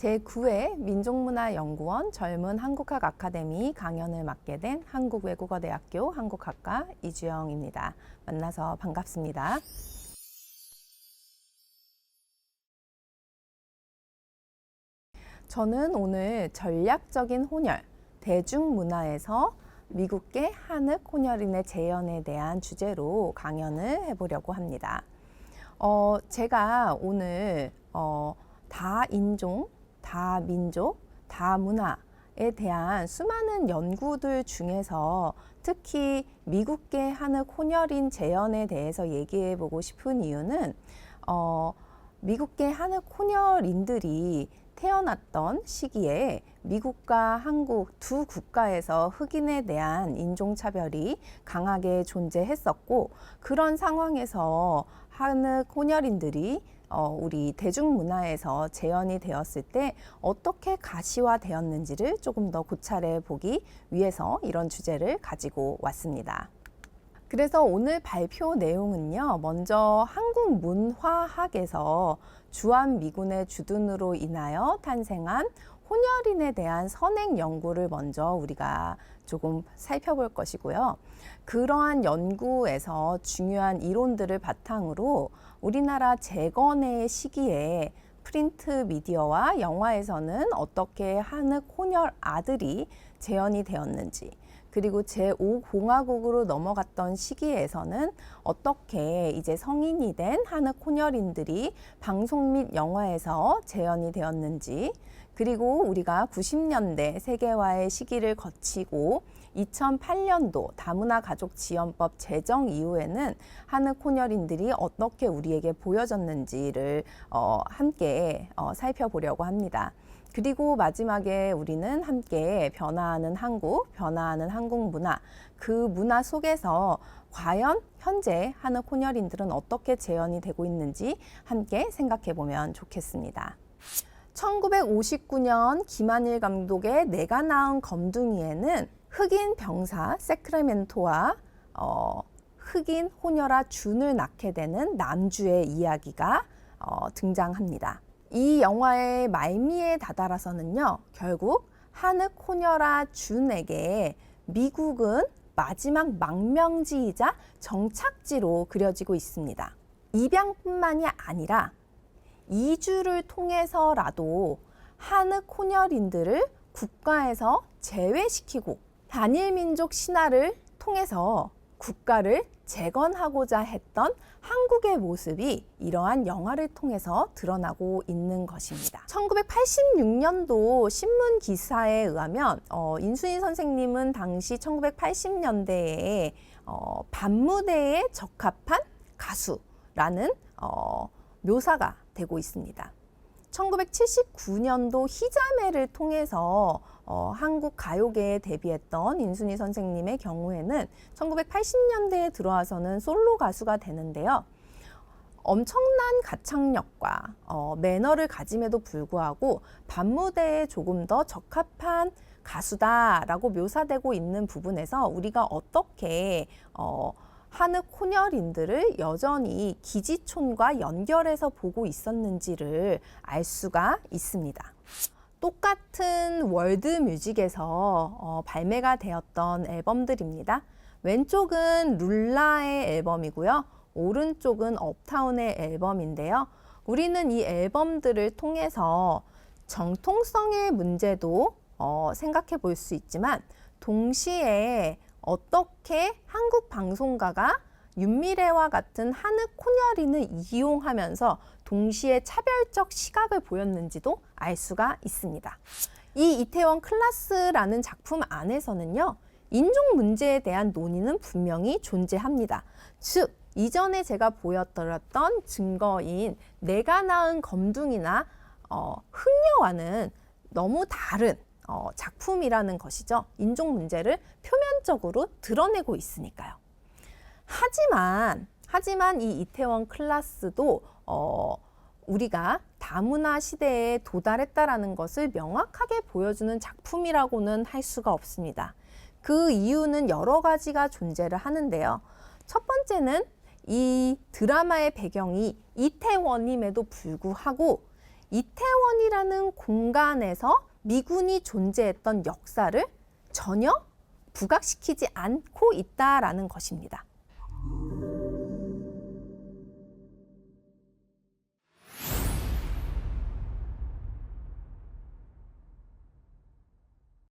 제9회 민족문화연구원 젊은 한국학 아카데미 강연을 맡게 된 한국외국어대학교 한국학과 이주영입니다. 만나서 반갑습니다. 저는 오늘 전략적인 혼혈, 대중문화에서 미국계 한흑 혼혈인의 재현에 대한 주제로 강연을 해보려고 합니다. 제가 오늘 다인종, 다민족, 다문화에 대한 수많은 연구들 중에서 특히 미국계 한흑 혼혈인 재현에 대해서 얘기해 보고 싶은 이유는 미국계 한흑 혼혈인들이 태어났던 시기에 미국과 한국 두 국가에서 흑인에 대한 인종차별이 강하게 존재했었고, 그런 상황에서 한흑 혼혈인들이 우리 대중문화에서 재현이 되었을 때 어떻게 가시화되었는지를 조금 더 고찰해 보기 위해서 이런 주제를 가지고 왔습니다. 그래서 오늘 발표 내용은요, 먼저 한국문화학에서 주한미군의 주둔으로 인하여 탄생한 혼혈인에 대한 선행 연구를 먼저 우리가 조금 살펴볼 것이고요. 그러한 연구에서 중요한 이론들을 바탕으로 우리나라 재건의 시기에 프린트 미디어와 영화에서는 어떻게 한흑 혼혈 아들이 재현이 되었는지, 그리고 제5공화국으로 넘어갔던 시기에서는 어떻게 이제 성인이 된 한흑 혼혈인들이 방송 및 영화에서 재현이 되었는지, 그리고 우리가 90년대 세계화의 시기를 거치고 2008년도 다문화 가족 지원법 제정 이후에는 한흑 혼혈인들이 어떻게 우리에게 보여졌는지를 함께 살펴보려고 합니다. 그리고 마지막에 우리는 함께 변화하는 한국, 변화하는 한국 문화, 그 문화 속에서 과연 현재 한흑 혼혈인들은 어떻게 재현이 되고 있는지 함께 생각해 보면 좋겠습니다. 1959년 김한일 감독의 내가 낳은 검둥이에는 흑인 병사 세크라멘토와 흑인 혼혈아 준을 낳게 되는 남주의 이야기가 등장합니다. 이 영화의 말미에 다다라서는요, 결국 한흑 혼혈아 준에게 미국은 마지막 망명지이자 정착지로 그려지고 있습니다. 입양뿐만이 아니라 이주를 통해서라도 한흑 혼혈인들을 국가에서 제외시키고 단일민족 신화를 통해서 국가를 재건하고자 했던 한국의 모습이 이러한 영화를 통해서 드러나고 있는 것입니다. 1986년도 신문 기사에 의하면 인순이 선생님은 당시 1980년대에 밤무대에 적합한 가수라는 묘사가 되고 있습니다. 1979년도 희자매를 통해서 한국 가요계에 데뷔했던 인순이 선생님의 경우에는 1980년대에 들어와서는 솔로 가수가 되는데요. 엄청난 가창력과 매너를 가짐에도 불구하고 밤무대에 조금 더 적합한 가수다라고 묘사되고 있는 부분에서 우리가 어떻게 한흑 혼혈인들을 여전히 기지촌과 연결해서 보고 있었는지를 알 수가 있습니다. 똑같은 월드뮤직에서 발매가 되었던 앨범들입니다. 왼쪽은 룰라의 앨범이고요. 오른쪽은 업타운의 앨범인데요. 우리는 이 앨범들을 통해서 정통성의 문제도 생각해 볼 수 있지만, 동시에 어떻게 한국 방송가가 윤미래와 같은 한흑 혼혈인을 이용하면서 동시에 차별적 시각을 보였는지도 알 수가 있습니다. 이 이태원 클라스라는 작품 안에서는요, 인종 문제에 대한 논의는 분명히 존재합니다. 즉, 이전에 제가 보여드렸던 증거인 내가 낳은 검둥이나 흥녀와는 너무 다른 작품이라는 것이죠. 인종 문제를 표면적으로 드러내고 있으니까요. 하지만 이 이태원 클라스도 우리가 다문화 시대에 도달했다라는 것을 명확하게 보여주는 작품이라고는 할 수가 없습니다. 그 이유는 여러 가지가 존재를 하는데요. 첫 번째는 이 드라마의 배경이 이태원임에도 불구하고 이태원이라는 공간에서 미군이 존재했던 역사를 전혀 부각시키지 않고 있다라는 것입니다.